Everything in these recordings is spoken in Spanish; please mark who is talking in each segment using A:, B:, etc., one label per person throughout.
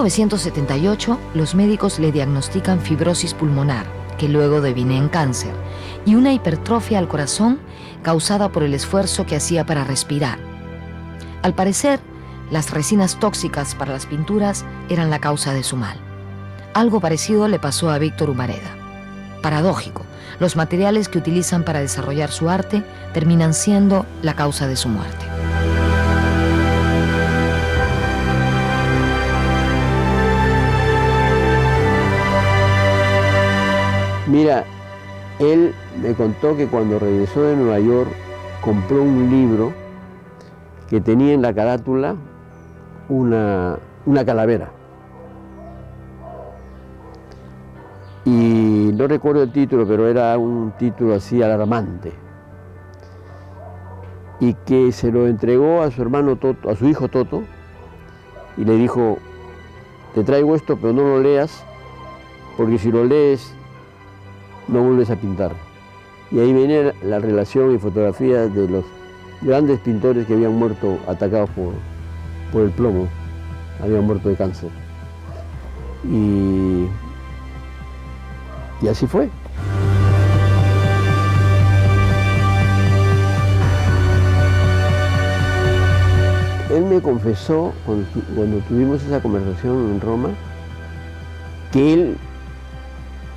A: 1978, los médicos le diagnostican fibrosis pulmonar, que luego devine en cáncer, y una hipertrofia al corazón causada por el esfuerzo que hacía para respirar. Al parecer, las resinas tóxicas para las pinturas eran la causa de su mal. Algo parecido le pasó a Víctor Humareda. Paradójico, los materiales que utilizan para desarrollar su arte terminan siendo la causa de su muerte.
B: Mira, él me contó que cuando regresó de Nueva York compró un libro que tenía en la carátula una calavera. Y no recuerdo el título, pero era un título así alarmante. Y que se lo entregó a su hermano Toto, a su hijo Toto, y le dijo: te traigo esto, pero no lo leas, porque si lo lees no vuelves a pintar. Y ahí viene la relación y fotografía de los grandes pintores que habían muerto atacados por el plomo, habían muerto de cáncer. Y así fue. Él me confesó, cuando tuvimos esa conversación en Roma, que él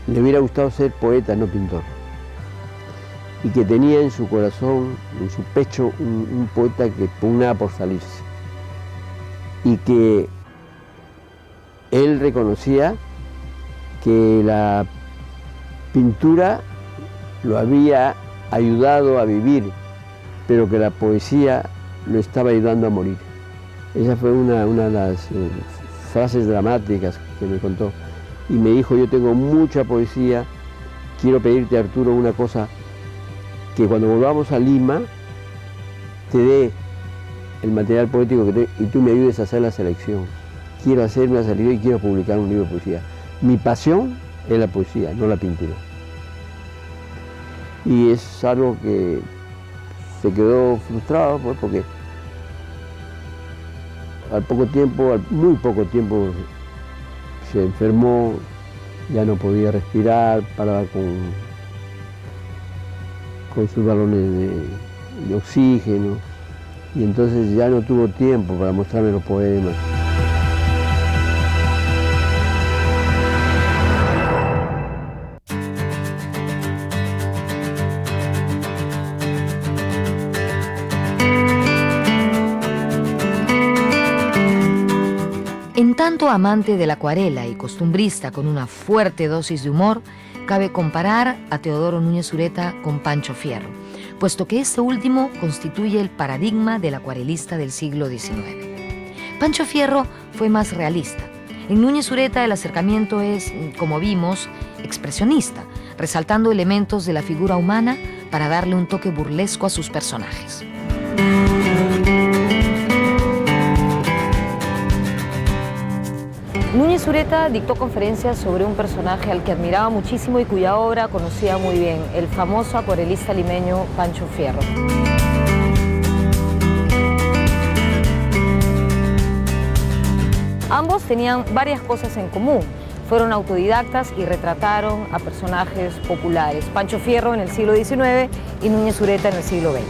B: le hubiera gustado ser poeta, no pintor. Y que tenía en su corazón, en su pecho, un poeta que pugnaba por salirse. Y que él reconocía que la pintura lo había ayudado a vivir, pero que la poesía lo estaba ayudando a morir. Esa fue una de las frases dramáticas que me contó. Y me dijo: yo tengo mucha poesía, quiero pedirte, Arturo, una cosa, que cuando volvamos a Lima te dé el material poético y tú me ayudes a hacer la selección. Quiero hacer una selección y quiero publicar un libro de poesía. Mi pasión es la poesía, no la pintura. Y es algo que se quedó frustrado, pues, porque muy poco tiempo, se enfermó, ya no podía respirar, paraba con sus balones de oxígeno, y entonces ya no tuvo tiempo para mostrarme los poemas.
A: En tanto amante de la acuarela y costumbrista con una fuerte dosis de humor, cabe comparar a Teodoro Núñez Ureta con Pancho Fierro, puesto que este último constituye el paradigma del acuarelista del siglo XIX. Pancho Fierro fue más realista. En Núñez Ureta el acercamiento es, como vimos, expresionista, resaltando elementos de la figura humana para darle un toque burlesco a sus personajes. Núñez Ureta dictó conferencias sobre un personaje al que admiraba muchísimo y cuya obra conocía muy bien, el famoso acuarelista limeño Pancho Fierro. Ambos tenían varias cosas en común. Fueron autodidactas y retrataron a personajes populares. Pancho Fierro en el siglo XIX y Núñez Ureta en el siglo XX.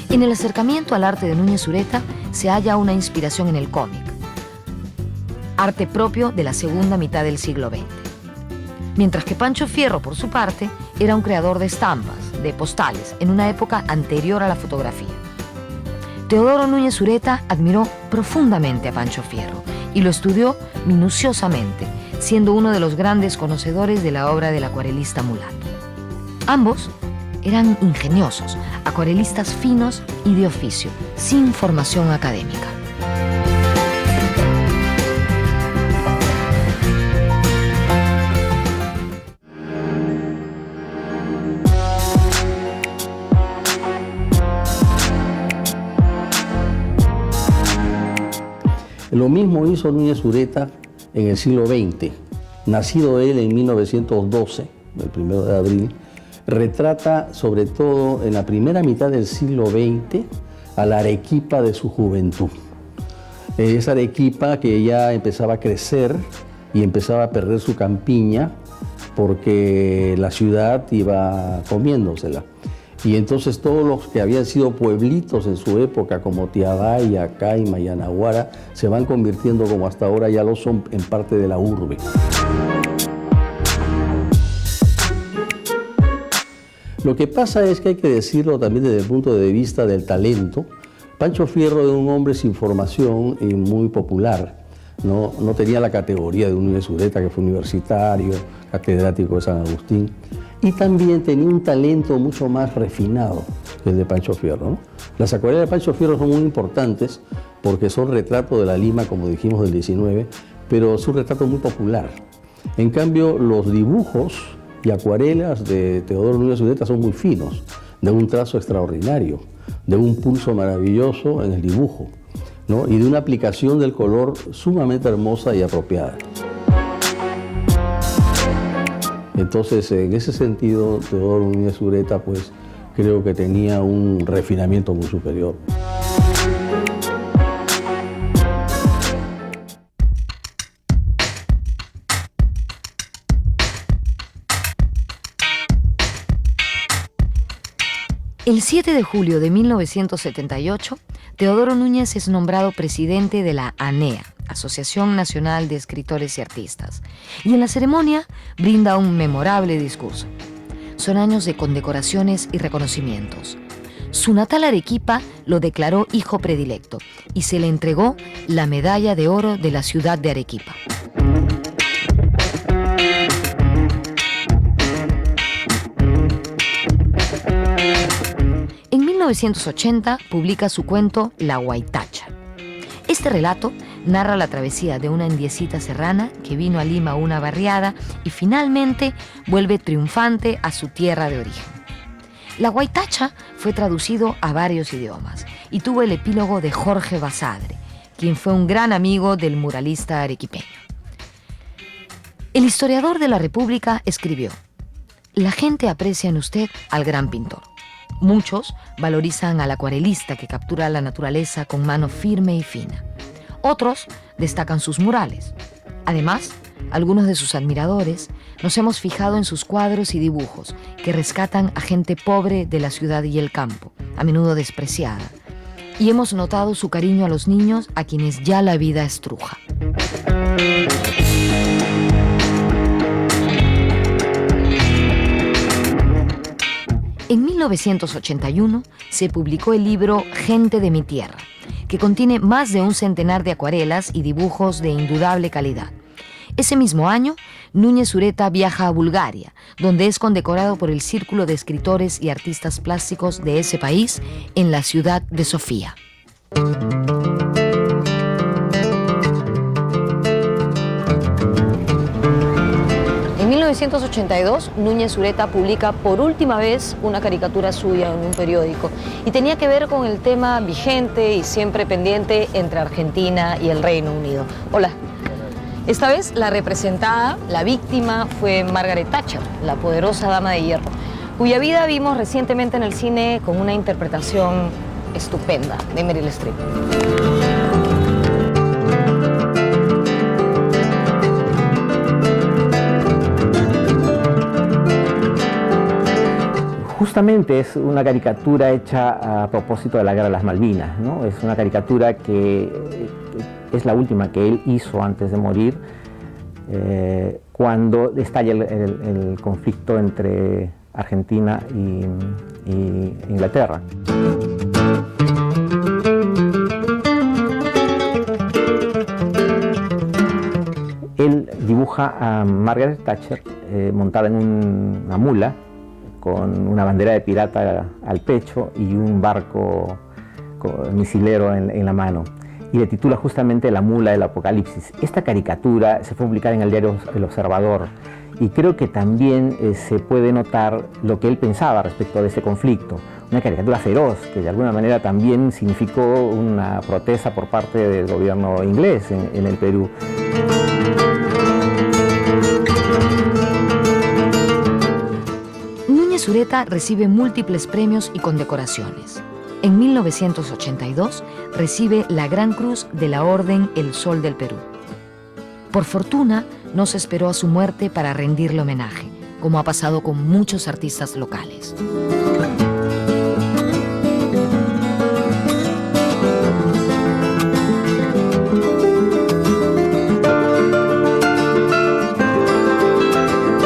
A: En el acercamiento al arte de Núñez Ureta se halla una inspiración en el cómic, arte propio de la segunda mitad del siglo XX. Mientras que Pancho Fierro, por su parte, era un creador de estampas, de postales, en una época anterior a la fotografía. Teodoro Núñez Ureta admiró profundamente a Pancho Fierro y lo estudió minuciosamente, siendo uno de los grandes conocedores de la obra del acuarelista mulato. Ambos eran ingeniosos, acuarelistas finos y de oficio, sin formación académica.
C: Lo mismo hizo Núñez Ureta en el siglo XX. nacido él en 1912, el 1 de abril, retrata sobre todo en la primera mitad del siglo XX a la Arequipa de su juventud. Esa Arequipa que ya empezaba a crecer y empezaba a perder su campiña porque la ciudad iba comiéndosela. Y entonces todos los que habían sido pueblitos en su época, como Tiabaya, Caima y Anahuara, se van convirtiendo, como hasta ahora ya lo son, en parte de la urbe. Lo que pasa es que hay que decirlo también desde el punto de vista del talento. Pancho Fierro era un hombre sin formación y muy popular. No tenía la categoría de un Núñez Ureta, que fue universitario, catedrático de San Agustín. Y también tenía un talento mucho más refinado que el de Pancho Fierro, ¿no? Las acuarelas de Pancho Fierro son muy importantes porque son retratos de la Lima, como dijimos, del 19, pero es un retrato muy popular. En cambio, los dibujos y acuarelas de Teodoro Núñez Ureta son muy finos, de un trazo extraordinario, de un pulso maravilloso en el dibujo, ¿no? Y de una aplicación del color sumamente hermosa y apropiada. Entonces, en ese sentido, Teodoro Núñez Ureta, pues, creo que tenía un refinamiento muy superior.
A: El 7 de julio de 1978, Teodoro Núñez es nombrado presidente de la ANEA, Asociación Nacional de Escritores y Artistas, y en la ceremonia brinda un memorable discurso. Son años de condecoraciones y reconocimientos. Su natal Arequipa lo declaró hijo predilecto y se le entregó la medalla de oro de la ciudad de Arequipa. En 1980 publica su cuento La Huaytacha. Este relato narra la travesía de una indiecita serrana que vino a Lima a una barriada y finalmente vuelve triunfante a su tierra de origen. La Huaytacha fue traducido a varios idiomas y tuvo el epílogo de Jorge Basadre, quien fue un gran amigo del muralista arequipeño. El historiador de la República escribió: «La gente aprecia en usted al gran pintor. Muchos valorizan al acuarelista que captura la naturaleza con mano firme y fina. Otros destacan sus murales. Además, algunos de sus admiradores nos hemos fijado en sus cuadros y dibujos que rescatan a gente pobre de la ciudad y el campo, a menudo despreciada. Y hemos notado su cariño a los niños a quienes ya la vida estruja». En 1981 se publicó el libro Gente de mi tierra, que contiene más de un centenar de acuarelas y dibujos de indudable calidad. Ese mismo año, Núñez Ureta viaja a Bulgaria, donde es condecorado por el Círculo de Escritores y Artistas Plásticos de ese país en la ciudad de Sofía. En 1982, Núñez Ureta publica por última vez una caricatura suya en un periódico y tenía que ver con el tema vigente y siempre pendiente entre Argentina y el Reino Unido. Hola. Esta vez la representada, la víctima, fue Margaret Thatcher, la poderosa dama de hierro, cuya vida vimos recientemente en el cine con una interpretación estupenda de Meryl Streep.
D: Justamente es una caricatura hecha a propósito de la Guerra de las Malvinas, ¿no? Es una caricatura que es la última que él hizo antes de morir, cuando estalla el conflicto entre Argentina y Inglaterra. Él dibuja a Margaret Thatcher montada en una mula, con una bandera de pirata al pecho y un barco misilero en la mano. Y le titula justamente La mula del apocalipsis. Esta caricatura se fue publicada en el diario El Observador y creo que también se puede notar lo que él pensaba respecto de este conflicto. Una caricatura feroz que de alguna manera también significó una protesta por parte del gobierno inglés en el Perú.
A: Zureta recibe múltiples premios y condecoraciones. En 1982 recibe la Gran Cruz de la Orden El Sol del Perú. Por fortuna, no se esperó a su muerte para rendirle homenaje, como ha pasado con muchos artistas locales.